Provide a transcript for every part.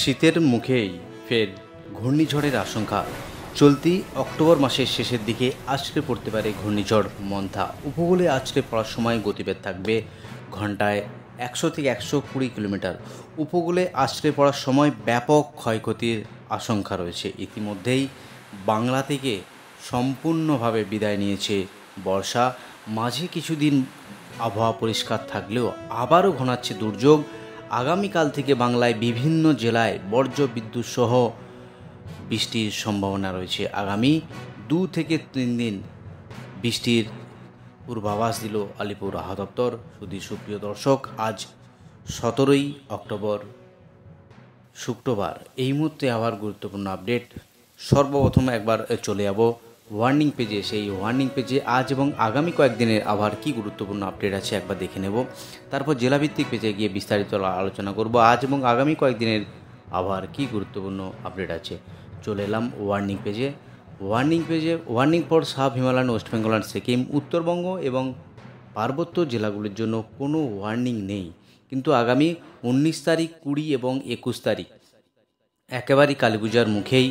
শীতের মুখেই ফের ঘূর্ণিঝড়ের আশঙ্কা। চলতি অক্টোবর মাসের শেষের দিকে আছড়ে পড়তে পারে ঘূর্ণিঝড় মন্থা। উপকূলে আছড়ে পড়ার সময় গতিবেগ থাকবে ঘন্টায় 100 থেকে 120 কিলোমিটার। উপকূলে আছড়ে পড়ার সময় ব্যাপক ক্ষয়ক্ষতির আশঙ্কা রয়েছে। ইতিমধ্যেই বাংলা থেকে সম্পূর্ণভাবে বিদায় নিয়েছে বর্ষা। মাঝে কিছুদিন আবহাওয়া পরিষ্কার থাকলেও আবারও ঘনাচ্ছে দুর্যোগ। আগামীকাল থেকে বাংলায় বিভিন্ন জেলায় বজ্র বিদ্যুৎ সহ বৃষ্টির সম্ভাবনা রয়েছে। আগামী 2 থেকে 3 দিন বৃষ্টির পূর্বাভাস দিল আলিপুর আবহাওয়া দপ্তর। সুপ্রিয় দর্শক, আজ 17ই অক্টোবর শুক্রবার। এই মুহূর্তে আবার গুরুত্বপূর্ণ আপডেট। সর্বপ্রথম একবার চলে যাব ওয়ার্নিং পেজে। সেই ওয়ার্নিং পেজে আজ এবং আগামী কয়েকদিনের আবহাওয়ার কী গুরুত্বপূর্ণ আপডেট আছে একবার দেখে নেব। তারপর জেলাভিত্তিক পেজে গিয়ে বিস্তারিত আলোচনা করব আজ এবং আগামী কয়েকদিনের আবহাওয়ার কী গুরুত্বপূর্ণ আপডেট আছে। চলে এলাম ওয়ার্নিং পেজে। Warning for sub Himalayan, West Bengal and Sikkim. Uttarbanga এবং পার্বত্য জেলাগুলির জন্য কোনো ওয়ার্নিং নেই, কিন্তু আগামী 19 তারিখ, 20 এবং 21 তারিখ একেবারেই কালীপূজার মুখেই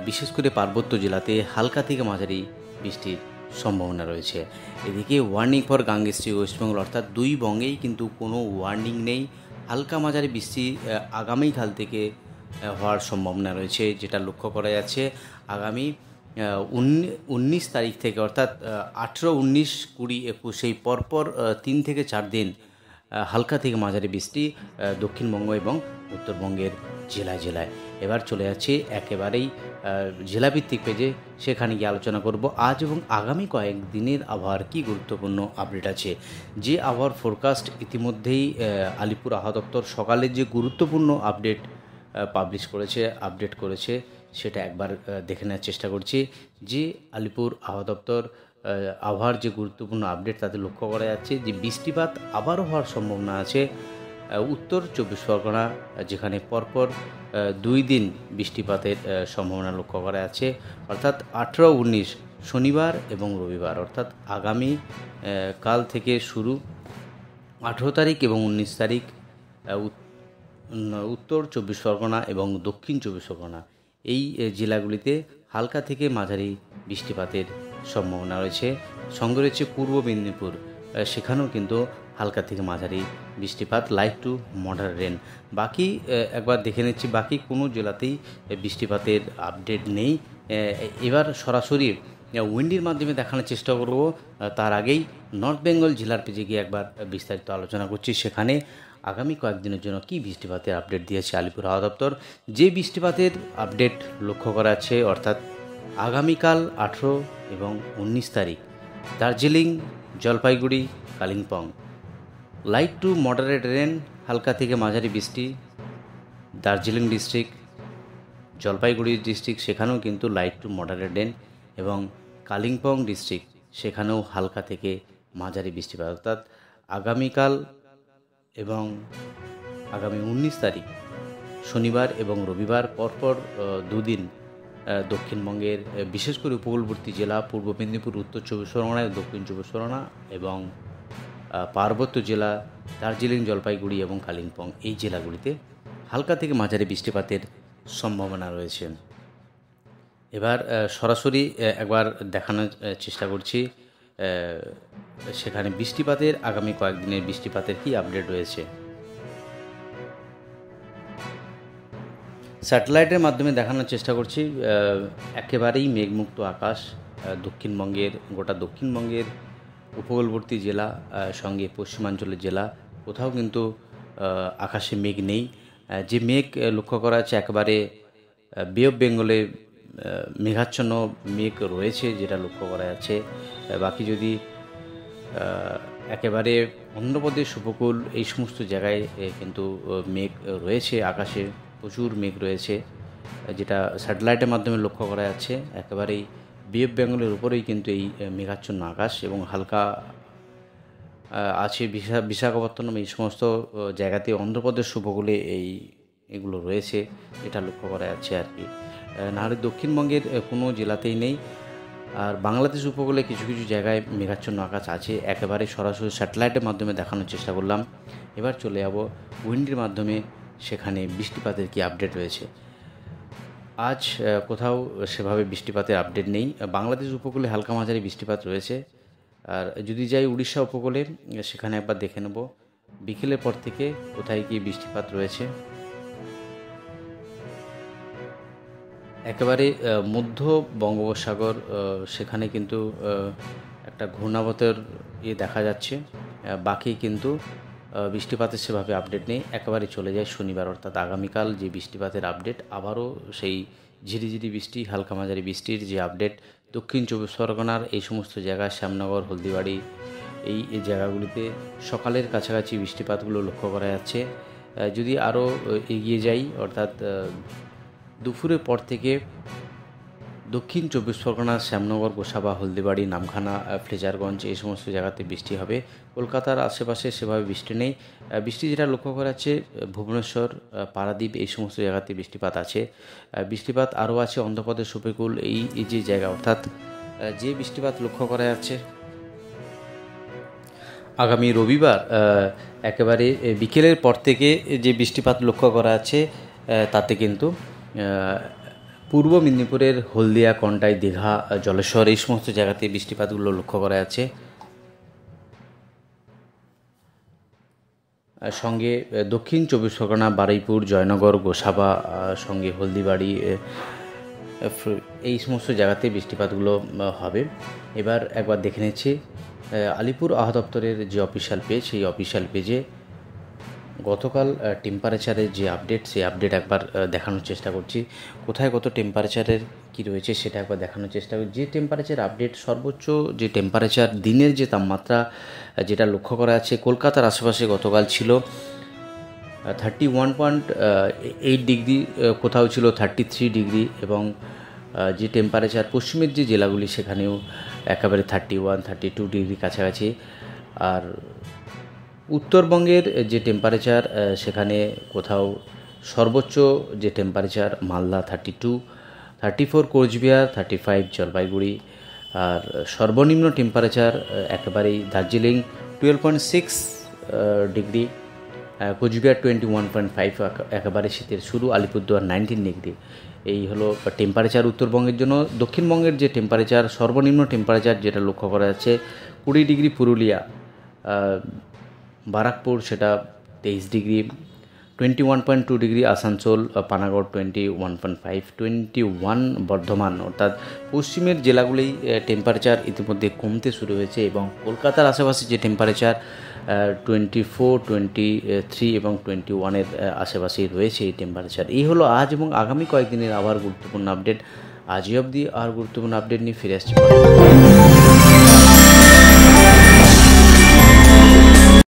বিশেষ করে পার্বত্য জেলাতে হালকা থেকে মাঝারি বৃষ্টির সম্ভাবনা রয়েছে। এদিকে ওয়ার্নিং ফর গাঙ্গেস্ট্রি, ওয়েস্ট বেঙ্গল, অর্থাৎ দুই বঙ্গেই কিন্তু কোনো ওয়ার্নিং নেই। হালকা মাঝারি বৃষ্টি আগামীকাল থেকে হওয়ার সম্ভাবনা রয়েছে, যেটা লক্ষ্য করা যাচ্ছে। আগামী 19 তারিখ থেকে, অর্থাৎ 18, 19, 20, 21 সেই পরপর 3 থেকে 4 দিন হালকা থেকে মাঝারি বৃষ্টি দক্ষিণবঙ্গ এবং উত্তরবঙ্গের জেলায় জেলায়। এবার চলে যাচ্ছে একেবারেই জেলাভিত্তিক পেজে, সেখানে গিয়ে আলোচনা করব আজ এবং আগামী কয়েকদিনের আবহাওয়ার কী গুরুত্বপূর্ণ আপডেট আছে। যে আবহাওয়ার ফোরকাস্ট ইতিমধ্যেই আলিপুর আবহাওয়া দপ্তর সকালে যে গুরুত্বপূর্ণ আপডেট আপডেট করেছে সেটা একবার দেখে নেওয়ার চেষ্টা করছি। যে আলিপুর আবহাওয়া দপ্তর আবহাওয়ার যে গুরুত্বপূর্ণ আপডেট তাতে লক্ষ্য করা যাচ্ছে যে বৃষ্টিপাত আবারও হওয়ার সম্ভাবনা আছে উত্তর 24 পরগনা, যেখানে পরপর 2 দিন বৃষ্টিপাতের সম্ভাবনা লক্ষ্য করা যাচ্ছে, অর্থাৎ 18, 19 শনিবার এবং রবিবার, অর্থাৎ আগামী কাল থেকে শুরু 18 তারিখ এবং 19 তারিখ উত্তর 24 পরগনা এবং দক্ষিণ 24 পরগনা এই জেলাগুলিতে হালকা থেকে মাঝারি বৃষ্টিপাতের সম্ভাবনা রয়েছে। সঙ্গে রয়েছে পূর্ব মেদিনীপুর, সেখানেও কিন্তু হালকা থেকে মাঝারি বৃষ্টিপাত, লাইট টু মডারেট রেন। বাকি একবার দেখে নিচ্ছি, বাকি কোনো জেলাতেই বৃষ্টিপাতের আপডেট নেই। এবার সরাসরি উইন্ডির মাধ্যমে দেখানোর চেষ্টা করব। তার আগেই নর্থ বেঙ্গল জেলার পেজে গিয়ে একবার বিস্তারিত আলোচনা করছি, সেখানে আগামী কয়েকদিনের জন্য কী বৃষ্টিপাতের আপডেট দিয়েছে আলিপুর আবহাওয়া দপ্তর। যে বৃষ্টিপাতের আপডেট লক্ষ্য করা আছে, অর্থাৎ আগামীকাল 18 এবং 19 তারিখ Darjeeling, Jalpaiguri, Kalimpong light to moderate rain, হালকা থেকে মাঝারি বৃষ্টি। দার্জিলিং ডিস্ট্রিক্ট, জলপাইগুড়ি ডিস্ট্রিক্ট সেখানেও কিন্তু লাইট টু মডারেট রেন, এবং কালিম্পং ডিস্ট্রিক্ট সেখানেও হালকা থেকে মাঝারি বৃষ্টিপাত। অর্থাৎ আগামীকাল এবং আগামী 19 তারিখ শনিবার এবং রবিবার পরপর 2 দিন দক্ষিণবঙ্গের বিশেষ করে উপকূলবর্তী জেলা পূর্ব মেদিনীপুর, উত্তর 24 পরগনা, দক্ষিণ 24 পরগনা এবং পার্বত্য জেলা দার্জিলিং, জলপাইগুড়ি এবং কালিম্পং এই জেলাগুলিতে হালকা থেকে মাঝারি বৃষ্টিপাতের সম্ভাবনা রয়েছে। এবার সরাসরি একবার দেখানোর চেষ্টা করছি সেখানে বৃষ্টিপাতের আগামী কয়েকদিনের বৃষ্টিপাতের কী আপডেট রয়েছে। স্যাটেলাইটের মাধ্যমে দেখানোর চেষ্টা করছি। একেবারেই মেঘমুক্ত আকাশ দক্ষিণবঙ্গের, গোটা দক্ষিণবঙ্গের উপকূলবর্তী জেলা সঙ্গে পশ্চিমাঞ্চলের জেলা কোথাও কিন্তু আকাশে মেঘ নেই। যে মেঘ লক্ষ্য করা যাচ্ছে একেবারে বে অফ বেঙ্গলে মেঘাচ্ছন্ন মেঘ রয়েছে, যেটা লক্ষ্য করা যাচ্ছে। বাকি যদি একেবারে অন্ধ্রপ্রদেশ উপকূল এই সমস্ত জায়গায় কিন্তু মেঘ রয়েছে, আকাশে প্রচুর মেঘ রয়েছে, যেটা স্যাটেলাইটের মাধ্যমে লক্ষ্য করা যাচ্ছে। একেবারেই বে অফ বেঙ্গলের উপরেই কিন্তু এই মেঘাচ্ছন্ন আকাশ, এবং হালকা আছে বিশাখাপত্তনম এই সমস্ত জায়গাতে অন্ধ্রপ্রদেশ উপকূলে এগুলো রয়েছে, এটা লক্ষ্য করা যাচ্ছে আর কি। নাহলে দক্ষিণবঙ্গের কোনো জেলাতেই নেই। আর বাংলাদেশ উপকূলে কিছু কিছু জায়গায় মেঘাচ্ছন্ন আকাশ আছে। একেবারে সরাসরি স্যাটেলাইটের মাধ্যমে দেখানোর চেষ্টা করলাম। এবার চলে যাব উইন্ডের মাধ্যমে সেখানে বৃষ্টিপাতের কি আপডেট রয়েছে। আজ কোথাও সেভাবে বৃষ্টিপাতের আপডেট নেই। বাংলাদেশ উপকূলে হালকা মাঝারি বৃষ্টিপাত রয়েছে। আর যদি যাই উড়িষ্যা উপকূলে, সেখানে একবার দেখে নেব বিকেলের পর থেকে কোথায় কি বৃষ্টিপাত রয়েছে। একেবারে মধ্য বঙ্গোপসাগর, সেখানে কিন্তু একটা ঘূর্ণাবর্তের দেখা যাচ্ছে। বাকি কিন্তু বৃষ্টিপাতের সেভাবে আপডেট নেই। একেবারে চলে যায় শনিবার, অর্থাৎ আগামীকাল যে বৃষ্টিপাতের আপডেট, আবারও সেই ঝিরিঝিরি বৃষ্টি, হালকা মাঝারি বৃষ্টির যে আপডেট। দক্ষিণ চব্বিশ পরগনার এই সমস্ত জায়গা, শ্যামনগর, হলদিবাড়ি, এই জায়গাগুলিতে সকালের কাছাকাছি বৃষ্টিপাতগুলো লক্ষ্য করা যাচ্ছে। যদি আরও এগিয়ে যাই, অর্থাৎ দুপুরের পর থেকে দক্ষিণ চব্বিশ পরগনা, শ্যামনগর, গোসাবা, হলদিবাড়ি, নামখানা, ফ্রেজারগঞ্জ এই সমস্ত জায়গাতে বৃষ্টি হবে। কলকাতার আশেপাশে সেভাবে বৃষ্টি নেই। বৃষ্টি যেটা লক্ষ্য করা যাচ্ছে, ভুবনেশ্বর, পারাদ্বীপ এই সমস্ত জায়গাতে বৃষ্টিপাত আছে। বৃষ্টিপাত আরও আছে অন্ধ্রপ্রদেশ উপকূল, এই যে জায়গা, অর্থাৎ যে বৃষ্টিপাত লক্ষ্য করা যাচ্ছে আগামী রবিবার একেবারে বিকেলের পর থেকে যে বৃষ্টিপাত লক্ষ্য করা যাচ্ছে, তাতে কিন্তু পূর্ব মেদিনীপুরের হলদিয়া, কন্টাই, দীঘা, জলেশ্বর এই সমস্ত জায়গাতে বৃষ্টিপাতগুলো লক্ষ্য করা যাচ্ছে। সঙ্গে দক্ষিণ চব্বিশ পরগনা, বারুইপুর, জয়নগর, গোসাবা, সঙ্গে হলদিবাড়ি এই সমস্ত জায়গাতে বৃষ্টিপাতগুলো হবে। এবার একবার দেখে নিচ্ছি আলিপুর আবহাওয়া দপ্তরের যে অফিসিয়াল পেজ, সেই অফিসিয়াল পেজে গতকাল টেম্পারেচারের যে আপডেট, সেই আপডেট একবার দেখানোর চেষ্টা করছি। কোথায় কত টেম্পারেচারের কি রয়েছে সেটা একবার দেখানোর চেষ্টা করছি। যে টেম্পারেচার আপডেট, সর্বোচ্চ যে টেম্পারেচার, দিনের যে তাপমাত্রা যেটা লক্ষ্য করা যাচ্ছে, কলকাতার আশেপাশে গতকাল ছিল 31.8 ডিগ্রি, কোথাও ছিল 33 ডিগ্রি, এবং যে টেম্পারেচার পশ্চিমের যে জেলাগুলি সেখানেও একেবারে 31, 32 ডিগ্রি কাছাকাছি। আর উত্তরবঙ্গের যে টেম্পারেচার, সেখানে কোথাও সর্বোচ্চ যে টেম্পারেচার মালদা 32, 34 কোচবিহার, 35 জলপাইগুড়ি। আর সর্বনিম্ন টেম্পারেচার একেবারেই দার্জিলিং 12.6 ডিগ্রি, কোচবিহার 21.5, একেবারে শীতের শুরু। আলিপুরদুয়ার 19 ডিগ্রি। এই হলো টেম্পারেচার উত্তরবঙ্গের জন্য। দক্ষিণবঙ্গের যে টেম্পারেচার, সর্বনিম্ন টেম্পারেচার যেটা লক্ষ্য করা যাচ্ছে 20 ডিগ্রি পুরুলিয়া, বারাকপুর সেটা 23 ডিগ্রি, 21.2 ডিগ্রি আসানসোল, পানাগড় 21.5, 21 বর্ধমান। অর্থাৎ পশ্চিমের জেলাগুলি টেম্পারেচার ইতিমধ্যে কমতে শুরু হয়েছে, এবং কলকাতার আশেপাশে যে টেম্পারেচার 24, 23 এবং 21-এর আশেপাশেই রয়েছে এই টেম্পারেচার। এই হলো আজ এবং আগামী কয়েকদিনের আবার গুরুত্বপূর্ণ আপডেট। আজই অবধি আর গুরুত্বপূর্ণ আপডেট নিয়ে ফিরে আসছি।